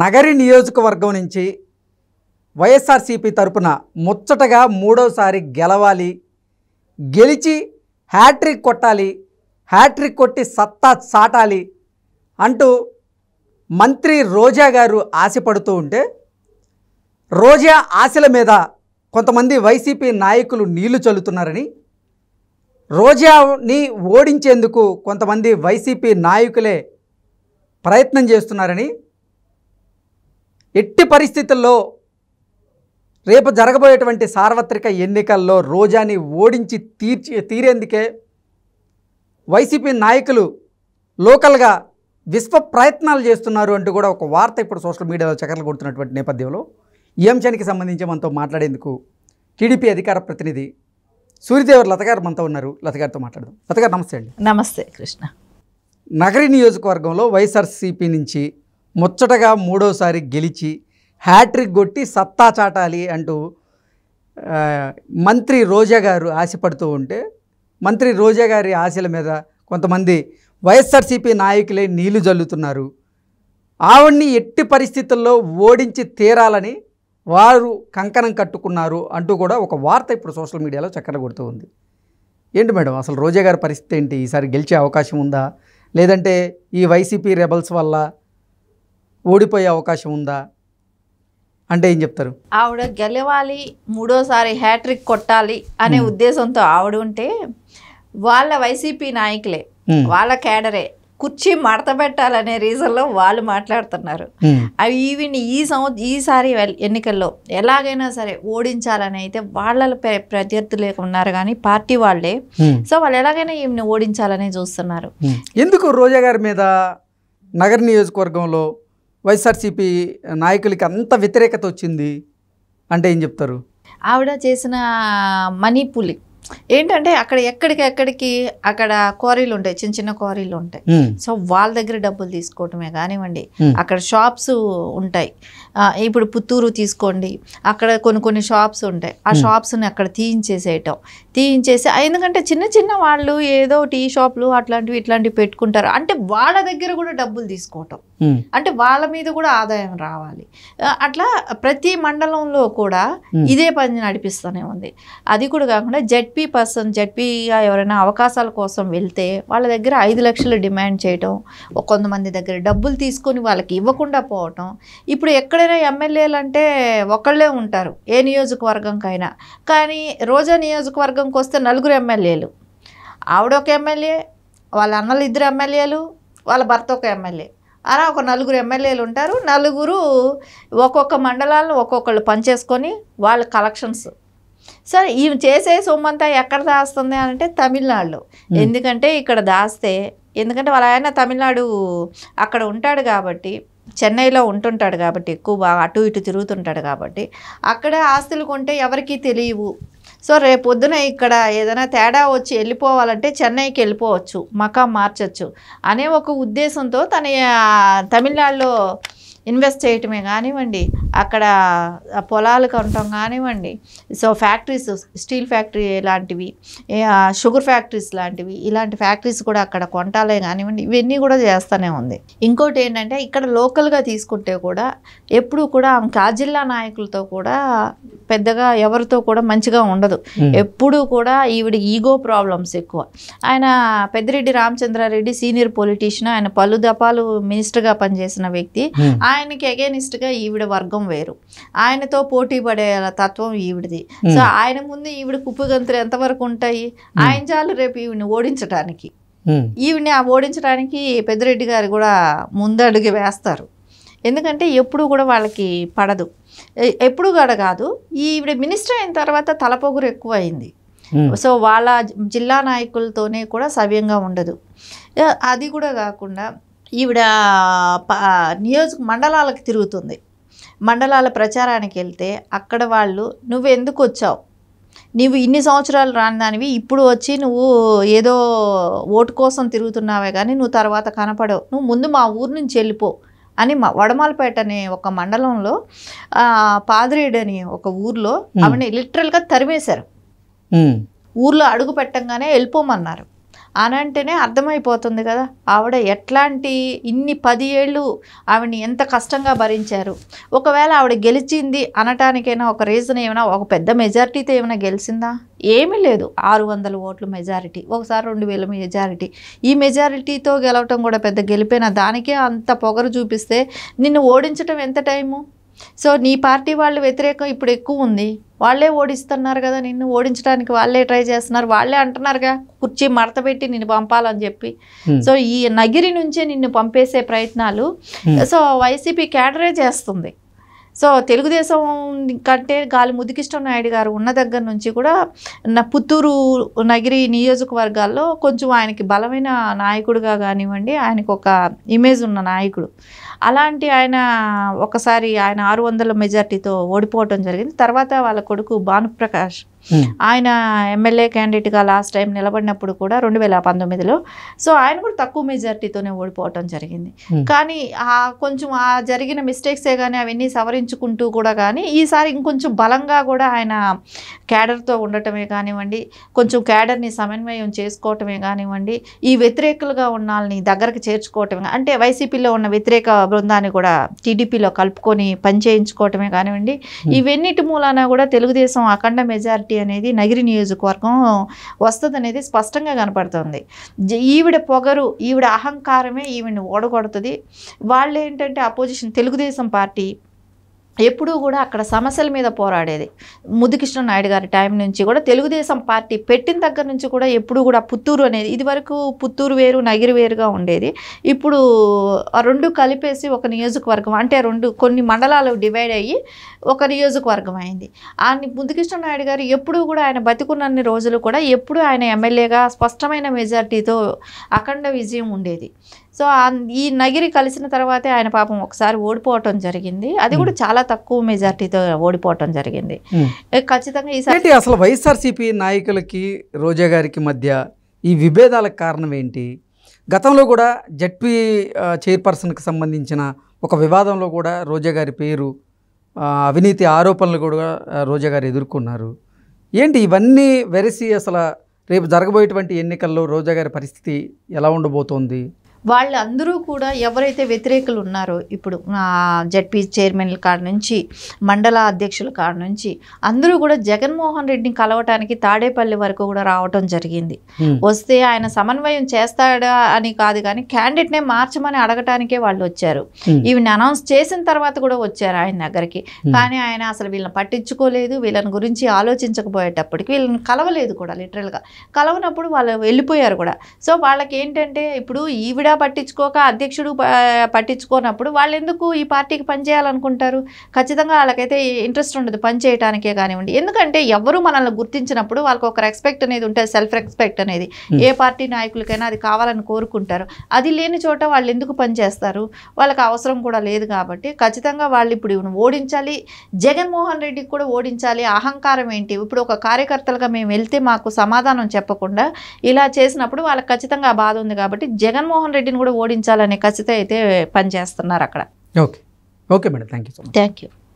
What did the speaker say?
నగరి నియోజకవర్గం నుంచి వైఎస్ఆర్సీపీ తరపున ముచ్చటగా మూడోసారి గెలవాలి, గెలిచి హ్యాట్రిక్ కొట్టాలి, హ్యాట్రిక్ కొట్టి సత్తా చాటాలి అంటూ మంత్రి రోజా గారు ఆశపడుతూ ఉంటే, రోజా ఆశల మీద కొంతమంది వైసీపీ నాయకులు నీళ్లు చల్లుతున్నారని, రోజాని ఓడించేందుకు కొంతమంది వైసీపీ నాయకులే ప్రయత్నం చేస్తున్నారని, ఎట్టి పరిస్థితుల్లో రేపు జరగబోయేటువంటి సార్వత్రిక ఎన్నికల్లో రోజాని ఓడించి తీరేందుకే వైసీపీ నాయకులు లోకల్గా విశ్వ ప్రయత్నాలు చేస్తున్నారు అంటూ కూడా ఒక వార్త ఇప్పుడు సోషల్ మీడియాలో చక్కర్లు కొడుతున్నటువంటి నేపథ్యంలో ఈ అంశానికి సంబంధించి మనతో మాట్లాడేందుకు టీడీపీ అధికార ప్రతినిధి సూర్యదేవర్ లత గారు మనతో ఉన్నారు. లత గారితో మాట్లాడదాం. లత గారు నమస్తే అండి. నమస్తే కృష్ణ. నగరి నియోజకవర్గంలో వైఎస్ఆర్సీపీ నుంచి ముచ్చటగా మూడోసారి గెలిచి హ్యాట్రిక్ కొట్టి సత్తా చాటాలి అంటూ మంత్రి రోజా గారు ఆశపడుతూ ఉంటే, మంత్రి రోజా గారి ఆశల మీద కొంతమంది వైఎస్ఆర్సీపీ నాయకులే నీళ్లు జల్లుతున్నారు. ఆవిడ్ని ఎట్టి పరిస్థితుల్లో ఓడించి తీరాలని వారు కంకణం కట్టుకున్నారు అంటూ కూడా ఒక వార్త ఇప్పుడు సోషల్ మీడియాలో చక్కర్లు కొడుతూ ఉంది. ఏంటి మేడం అసలు రోజా గారి పరిస్థితి ఏంటి? ఈసారి గెలిచే అవకాశం ఉందా, లేదంటే ఈ వైసీపీ రెబల్స్ వల్ల ఓడిపోయే అవకాశం ఉందా అంటే ఏం చెప్తారు? ఆవిడ గెలవాలి, మూడోసారి హ్యాట్రిక్ కొట్టాలి అనే ఉద్దేశంతో ఆవిడ ఉంటే, వాళ్ళ వైసీపీ నాయకులే, వాళ్ళ కేడరే కుర్చీ మడత పెట్టాలనే రీజన్లో వాళ్ళు మాట్లాడుతున్నారు. అవి ఈవిని ఈసారి ఎన్నికల్లో ఎలాగైనా సరే ఓడించాలని అయితే వాళ్ళ ప్రత్యర్థులు ఉన్నారు కానీ పార్టీ వాళ్ళే. సో వాళ్ళు ఎలాగైనా ఈవిని ఓడించాలని చూస్తున్నారు. ఎందుకు రోజా గారి మీద నగర నియోజకవర్గంలో వైఎస్ఆర్సీపీ నాయకులకి అంత వ్యతిరేకత వచ్చింది అంటే ఏం చెప్తారు? ఆవిడ చేసిన మనీ పులి ఏంటంటే, అక్కడ ఎక్కడికి అక్కడ క్వారీలు ఉంటాయి, చిన్న చిన్న క్వారీలు ఉంటాయి. సో వాళ్ళ దగ్గర డబ్బులు తీసుకోవటమే కానివ్వండి, అక్కడ షాప్స్ ఉంటాయి. ఇప్పుడు పుత్తూరు తీసుకోండి, అక్కడ కొన్ని షాప్స్ ఉంటాయి. ఆ షాప్స్ని అక్కడ తీయించేసి ఎందుకంటే చిన్న చిన్న వాళ్ళు ఏదో టీ షాప్లు ఇట్లాంటివి పెట్టుకుంటారు. అంటే వాళ్ళ దగ్గర కూడా డబ్బులు తీసుకోవటం, అంటే వాళ్ళ మీద కూడా ఆదాయం రావాలి. అట్లా ప్రతి మండలంలో కూడా ఇదే పని నడిపిస్తూనే ఉంది. అది కూడా కాకుండా జడ్పీగా ఎవరైనా అవకాశాల కోసం వెళ్తే వాళ్ళ దగ్గర 5 లక్షలు డిమాండ్ చేయటం, కొంతమంది దగ్గర డబ్బులు తీసుకొని వాళ్ళకి ఇవ్వకుండా పోవటం. ఇప్పుడు ఎక్కడైనా ఎమ్మెల్యేలు అంటే ఒకళ్ళే ఉంటారు ఏ నియోజకవర్గంకైనా, కానీ రోజా నియోజకవర్గంకి వస్తే 4 ఎమ్మెల్యేలు. ఆవిడ ఒక ఎమ్మెల్యే, వాళ్ళ అన్నలు 2 ఎమ్మెల్యేలు, వాళ్ళ భర్త ఒక ఎమ్మెల్యే, అలా ఒక 4 ఎమ్మెల్యేలు ఉంటారు. 4 ఒక్కొక్క మండలాలను ఒక్కొక్కళ్ళు పనిచేసుకొని వాళ్ళ కలెక్షన్స్. సరే, ఈమె చేసే సొమ్మంతా ఎక్కడ దాస్తుంది అంటే తమిళనాడులో. ఎందుకంటే ఇక్కడ దాస్తే, ఎందుకంటే వాళ్ళ ఆయన తమిళనాడు అక్కడ ఉంటాడు కాబట్టి, చెన్నైలో ఉంటుంటాడు కాబట్టి, ఎక్కువ బాగా అటు ఇటు తిరుగుతుంటాడు కాబట్టి అక్కడ ఆస్తులు కొంటే ఎవరికీ తెలియవు. సో రేపొద్దున ఇక్కడ ఏదైనా తేడా వచ్చి వెళ్ళిపోవాలంటే చెన్నైకి వెళ్ళిపోవచ్చు, మకాం మార్చచ్చు అనే ఒక ఉద్దేశంతో తన తమిళనాడులో ఇన్వెస్ట్ చేయటమే కానివ్వండి, అక్కడ పొలాలు కొనటం కానివ్వండి, సో ఫ్యాక్టరీస్, స్టీల్ ఫ్యాక్టరీ లాంటివి, షుగర్ ఫ్యాక్టరీస్ లాంటివి, ఇలాంటి ఫ్యాక్టరీస్ కూడా అక్కడ కొంటాలే కానివ్వండి, ఇవన్నీ కూడా చేస్తూనే ఉంది. ఇంకోటి ఏంటంటే, ఇక్కడ లోకల్గా తీసుకుంటే కూడా ఎప్పుడు కూడా ఆ జిల్లా నాయకులతో కూడా పెద్దగా ఎవరితో కూడా మంచిగా ఉండదు. ఎప్పుడు కూడా ఈవిడ ఈగో ప్రాబ్లమ్స్ ఎక్కువ. ఆయన పెద్దిరెడ్డి రామచంద్రారెడ్డి సీనియర్ పొలిటీషియన్, ఆయన పలు దఫాలు మినిస్టర్గా పనిచేసిన వ్యక్తి. ఆయనకి అగేనిస్ట్గా ఈవిడ వర్గం వేరు, ఆయనతో పోటీ పడే తత్వం ఈవిడిది. సో ఆయన ముందు ఈవిడ కుప్పగంతులు ఎంతవరకు ఉంటాయి? ఆయన చాలు రేపు ఈవిని ఓడించడానికి, ఈవిని ఓడించడానికి పెద్దిరెడ్డి గారు కూడా ముందడుగు వేస్తారు. ఎందుకంటే ఎప్పుడు కూడా వాళ్ళకి పడదు, ఎప్పుడు కూడా కాదు. ఈవిడ మినిస్టర్ అయిన తర్వాత తలపొగురు ఎక్కువ అయింది. సో వాళ్ళ జిల్లా నాయకులతోనే కూడా సవ్యంగా ఉండదు. అది కూడా కాకుండా ఈవిడ మండలాలకు తిరుగుతుంది. మండలాల ప్రచారానికి వెళ్తే అక్కడ వాళ్ళు, నువ్వు ఎందుకు వచ్చావు, నీవు ఇన్ని సంవత్సరాలు రాని దానివి, ఇప్పుడు వచ్చి నువ్వు ఏదో ఓటు కోసం తిరుగుతున్నావే కానీ నువ్వు తర్వాత కనపడవు, నువ్వు ముందు మా ఊరు నుంచి వెళ్ళిపో అని వడమాలపేట అనే ఒక మండలంలో పాదిరేడు అని ఒక ఊర్లో ఆమెని లిటరల్గా తరిమేశారు. ఊర్లో అడుగు పెట్టంగానే వెళ్ళిపోమన్నారు. అని అంటేనే అర్థమైపోతుంది కదా ఆవిడ ఎట్లాంటి ఇన్ని 10 ఏళ్ళు ఆవిడని ఎంత కష్టంగా భరించారు. ఒకవేళ ఆవిడ గెలిచింది అనటానికైనా ఒక రీజన్ ఏమైనా, ఒక పెద్ద మెజారిటీతో ఏమైనా గెలిచిందా? ఏమీ లేదు. 600 ఓట్లు మెజారిటీ, ఒకసారి 2000 మెజారిటీ. ఈ మెజారిటీతో గెలవటం కూడా పెద్ద గెలిపేనా? దానికే అంత పొగరు చూపిస్తే నిన్ను ఓడించటం ఎంత టైము? సో నీ పార్టీ వాళ్ళు వ్యతిరేకం ఇప్పుడు ఎక్కువ ఉంది, వాళ్ళే ఓడిస్తున్నారు కదా, నిన్ను ఓడించడానికి వాళ్ళే ట్రై చేస్తున్నారు, వాళ్ళే అంటున్నారుగా కుర్చీ మడత పెట్టి నిన్ను పంపాలని చెప్పి. సో ఈ నగిరి నుంచే నిన్ను పంపేసే ప్రయత్నాలు సో వైసీపీ క్యాడరే చేస్తుంది. సో తెలుగుదేశం కంటే గాలి ముదికృష్ణ నాయుడు గారు ఉన్న దగ్గర నుంచి కూడా పుత్తూరు నగిరి నియోజకవర్గాల్లో కొంచెం ఆయనకి బలమైన నాయకుడిగా కానివ్వండి, ఆయనకు ఒక ఇమేజ్ ఉన్న నాయకుడు. అలాంటి ఆయన ఒకసారి ఆయన 600 మెజార్టీతో ఓడిపోవటం జరిగింది. తర్వాత వాళ్ళ కొడుకు భానుప్రకాష్ ఆయన ఎమ్మెల్యే క్యాండిడేట్గా లాస్ట్ టైం నిలబడినప్పుడు కూడా 2019లో సో ఆయన కూడా తక్కువ మెజార్టీతోనే ఓడిపోవటం జరిగింది. కానీ కొంచెం ఆ జరిగిన మిస్టేక్సే కానీ అవన్నీ సవరించుకుంటూ కూడా కానీ ఈసారి ఇంకొంచెం బలంగా కూడా ఆయన క్యాడర్తో ఉండటమే కానివ్వండి, కొంచెం క్యాడర్ని సమన్వయం చేసుకోవటమే కానివ్వండి, ఈ వ్యతిరేకులుగా ఉన్న వాళ్ళని దగ్గరకు చేర్చుకోవటమే, అంటే వైసీపీలో ఉన్న వ్యతిరేక బృందాన్ని కూడా టీడీపీలో కలుపుకొని పనిచేయించుకోవటమే కానివ్వండి, ఇవన్నిటి మూలాన కూడా తెలుగుదేశం అఖండ మెజారిటీ అనేది నగిరి నియోజకవర్గం వస్తుంది అనేది స్పష్టంగా కనపడుతుంది. ఈవిడ పొగరు, ఈవిడ అహంకారమే ఈవిడని ఓడగొడుతుంది. వాళ్ళు ఏంటంటే అపోజిషన్ తెలుగుదేశం పార్టీ ఎప్పుడూ కూడా అక్కడ సమస్యల మీద పోరాడేది. ముదికృష్ణ నాయుడు గారి టైం నుంచి కూడా తెలుగుదేశం పార్టీ పెట్టిన దగ్గర నుంచి కూడా ఎప్పుడు కూడా పుత్తూరు అనేది, ఇది వరకు పుత్తూరు వేరు నగిరి వేరుగా ఉండేది, ఇప్పుడు రెండు కలిపేసి ఒక నియోజకవర్గం, అంటే కొన్ని మండలాలు డివైడ్ అయ్యి ఒక నియోజకవర్గం అయింది. ముదికృష్ణ నాయుడు గారు ఎప్పుడూ కూడా ఆయన బతికున్నన్ని రోజులు కూడా ఎప్పుడు ఆయన ఎమ్మెల్యేగా స్పష్టమైన మెజార్టీతో అఖండ విజయం ఉండేది. సో ఈ నగిరి కలిసిన తర్వాతే ఆయన పాపం ఒకసారి ఓడిపోవటం జరిగింది, అది కూడా చాలా తక్కువ మెజార్టీతో ఓడిపోవటం జరిగింది. ఖచ్చితంగా ఈసారి అసలు వైఎస్ఆర్సీపీ నాయకులకి రోజా గారికి మధ్య ఈ విభేదాలకు కారణం ఏంటి? గతంలో కూడా జడ్పీ చైర్పర్సన్కి సంబంధించిన ఒక వివాదంలో కూడా రోజా గారి పేరు, అవినీతి ఆరోపణలు కూడా రోజా గారు ఎదుర్కొన్నారు. ఏంటి ఇవన్నీ వెరసి అసలు రేపు జరగబోయేటువంటి ఎన్నికల్లో రోజా గారి పరిస్థితి ఎలా ఉండబోతోంది? వాళ్ళందరూ కూడా ఎవరైతే వ్యతిరేకులు ఉన్నారో ఇప్పుడు జడ్పీ చైర్మన్ల కాడ నుంచి మండల అధ్యక్షుల కాడ నుంచి అందరూ కూడా జగన్మోహన్ రెడ్డిని కలవటానికి తాడేపల్లి వరకు కూడా రావటం జరిగింది. వస్తే ఆయన సమన్వయం చేస్తాడా అని కాదు కానీ క్యాండిడేట్నే మార్చమని అడగటానికే వాళ్ళు వచ్చారు. ఈవిని అనౌన్స్ చేసిన తర్వాత కూడా వచ్చారు ఆయన దగ్గరికి, కానీ ఆయన అసలు వీళ్ళని పట్టించుకోలేదు, వీళ్ళని గురించి ఆలోచించకపోయేటప్పటికి వీళ్ళని కలవలేదు కూడా, లిటరల్గా కలవనప్పుడు వాళ్ళు వెళ్ళిపోయారు కూడా. సో వాళ్ళకి ఏంటంటే ఇప్పుడు ఈవిడ పట్టించుకోక అధ్యక్షుడు పట్టించుకోనప్పుడు వాళ్ళు ఎందుకు ఈ పార్టీకి పనిచేయాలనుకుంటారు? ఖచ్చితంగా వాళ్ళకైతే ఇంట్రెస్ట్ ఉండదు పని చేయడానికే కానివ్వండి. ఎందుకంటే ఎవరు మనల్ని గుర్తించినప్పుడు వాళ్ళకి ఒక రెస్పెక్ట్ అనేది ఉంటుంది, సెల్ఫ్ రెస్పెక్ట్ అనేది ఏ పార్టీ నాయకులకైనా అది కావాలని కోరుకుంటారు. అది లేని చోట వాళ్ళు ఎందుకు పనిచేస్తారు? వాళ్ళకి అవసరం కూడా లేదు. కాబట్టి ఖచ్చితంగా వాళ్ళు ఇప్పుడు ఓడించాలి, జగన్మోహన్ రెడ్డికి కూడా ఓడించాలి. అహంకారం ఏంటి? ఇప్పుడు ఒక కార్యకర్తలుగా మేము వెళ్తే మాకు సమాధానం చెప్పకుండా ఇలా చేసినప్పుడు వాళ్ళకి ఖచ్చితంగా బాధ ఉంది. కాబట్టి జగన్మోహన్ రెడ్డిని కూడా ఓడించాలనే ఖచ్చితంగా అయితే పనిచేస్తున్నారు అక్కడ. Okay okay madam, thank you so much. Thank you.